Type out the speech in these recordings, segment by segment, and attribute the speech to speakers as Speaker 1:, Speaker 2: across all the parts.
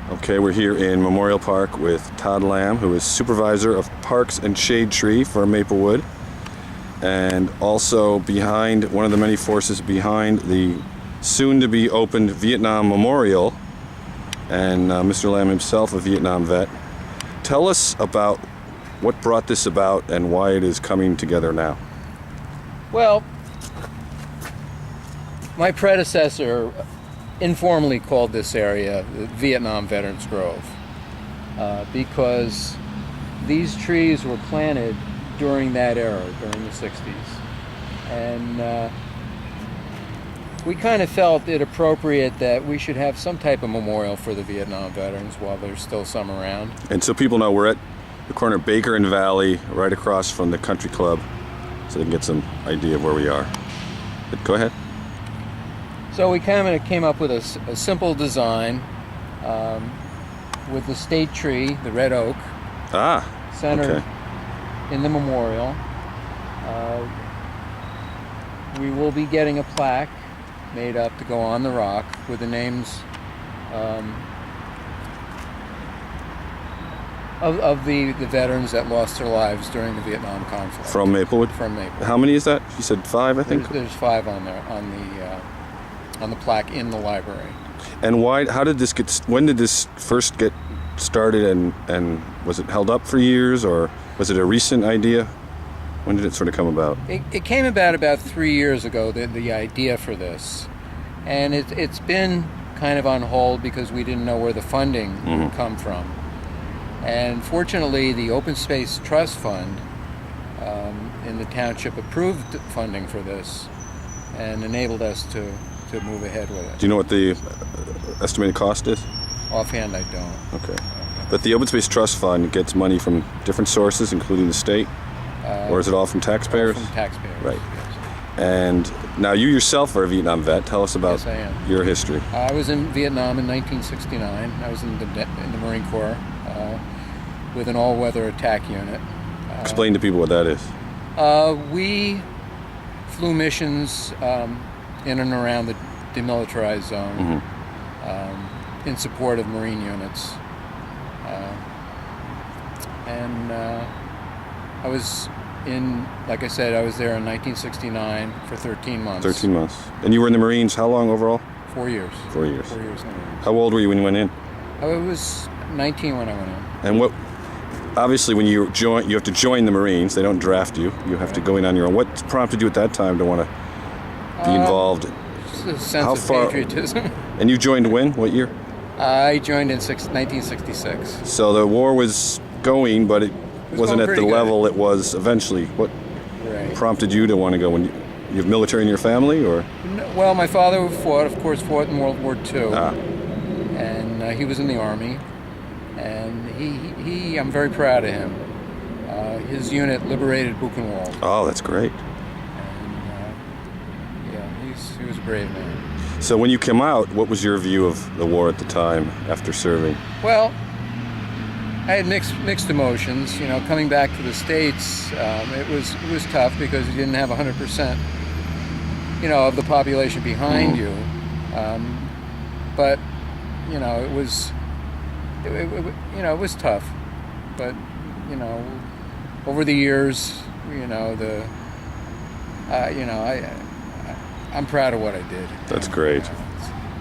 Speaker 1: Okay, we're here in Memorial Park with Todd Lamb, who is supervisor of Parks and Shade Tree for Maplewood, and also behind one of the many forces behind the soon-to-be opened Vietnam Memorial, and Mr. Lamb himself, a Vietnam vet. Tell us about what brought this about and why it is coming together now.
Speaker 2: Well, my predecessor informally called this area the Vietnam Veterans Grove because these trees were planted during that era, during the 60s. And we kind of felt it appropriate that we should have some type of memorial for the Vietnam veterans while there's still some around.
Speaker 1: And so people know, we're at the corner of Baker and Valley, right across from the country club, so they can get some idea of where we are. But go ahead.
Speaker 2: So we kind of came up with a simple design with the state tree, the red oak, centered in the memorial. We will be getting a plaque made up to go on the rock with the names of the veterans that lost their lives during the Vietnam conflict.
Speaker 1: From Maplewood?
Speaker 2: From Maplewood.
Speaker 1: How many is that? You said 5, I think?
Speaker 2: There's 5 on there, on the plaque in the library.
Speaker 1: And why? How did this get? When did this first get started? And was it held up for years, or was it a recent idea? When did it sort of come about?
Speaker 2: It came about 3 years ago. The idea for this, and it's been kind of on hold because we didn't know where the funding would come from. And fortunately, the Open Space Trust Fund in the township approved funding for this and enabled us to move ahead with it.
Speaker 1: Do you know what the estimated cost is?
Speaker 2: Offhand, I don't.
Speaker 1: Okay. But the Open Space Trust Fund gets money from different sources, including the state? Or is it all from taxpayers?
Speaker 2: All from taxpayers.
Speaker 1: Right.
Speaker 2: Yes.
Speaker 1: And now you yourself are a Vietnam vet. Tell us about your history.
Speaker 2: I was in Vietnam in 1969. I was in the Marine Corps with an all-weather attack unit.
Speaker 1: Explain to people what that is.
Speaker 2: We flew missions in and around the demilitarized zone in support of Marine units. I was like I said, I was there in 1969 for 13 months.
Speaker 1: 13 months. And you were in the Marines how long overall?
Speaker 2: 4 years.
Speaker 1: 4 years.
Speaker 2: 4 years in the Marines.
Speaker 1: How old were you when you went in?
Speaker 2: I was 19 when I went in.
Speaker 1: And what? Obviously, when you join, you have to join the Marines. They don't draft you. You have to go in on your own. What prompted you at that time to want to be involved?
Speaker 2: Just a sense of patriotism.
Speaker 1: And you joined when? What year?
Speaker 2: I joined in 1966.
Speaker 1: So the war was going, but it wasn't at the level it was eventually. What prompted you to want to go? When you have military in your family, or?
Speaker 2: Well, my father fought in World War II, and he was in the Army, and he I'm very proud of him. His unit liberated Buchenwald.
Speaker 1: Oh, that's great.
Speaker 2: And he was a brave man.
Speaker 1: So when you came out, what was your view of the war at the time after serving?
Speaker 2: Well, I had mixed emotions. You know, coming back to the States, it was tough because you didn't have 100%, of the population behind you. But it was tough. But over the years, I'm proud of what I did.
Speaker 1: That's great.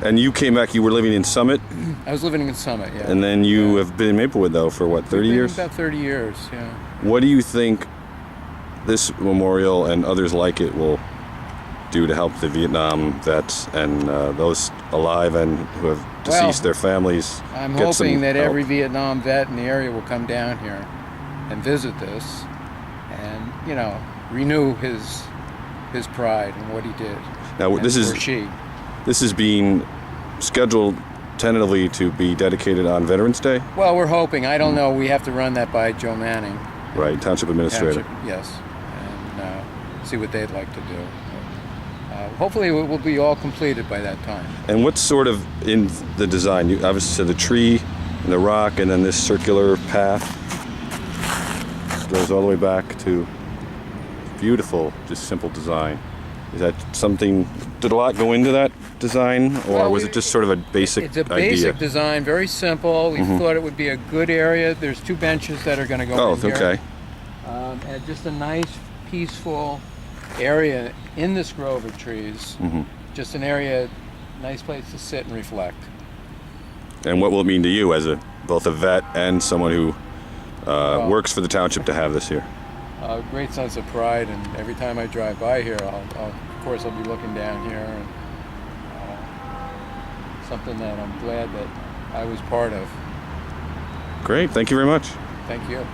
Speaker 1: And you came back, you were living in Summit?
Speaker 2: I was living in Summit, yeah.
Speaker 1: And then you have been in Maplewood, though, for what, 30 years?
Speaker 2: About 30 years, yeah.
Speaker 1: What do you think this memorial and others like it will do to help the Vietnam vets and those alive and who have deceased their families?
Speaker 2: I'm hoping that every Vietnam vet in the area will come down here and visit this and, renew his pride in what he did.
Speaker 1: Now, this is being scheduled tentatively to be dedicated on Veterans Day?
Speaker 2: Well, we're hoping. I don't know. We have to run that by Joe Manning.
Speaker 1: Right, Township Administrator.
Speaker 2: Yes, and see what they'd like to do. Hopefully it will be all completed by that time.
Speaker 1: And what's sort of in the design? You obviously said the tree and the rock and then this circular path. It goes all the way back to beautiful, just simple design. Is that something? Did a lot go into that design, or
Speaker 2: Well,
Speaker 1: was it just sort of a basic
Speaker 2: It's a
Speaker 1: idea?
Speaker 2: basic design, very simple. We thought it would be a good area. There's 2 benches that are going to go
Speaker 1: Oh,
Speaker 2: in here.
Speaker 1: okay.
Speaker 2: And just a nice, peaceful area in this grove of trees. Just an area, nice place to sit and reflect.
Speaker 1: And what will it mean to you as both a vet and someone who works for the township to have this here?
Speaker 2: A great sense of pride, and every time I drive by here, of course I'll be looking down here, and something that I'm glad that I was part of.
Speaker 1: Great. Thank you very much.
Speaker 2: Thank you.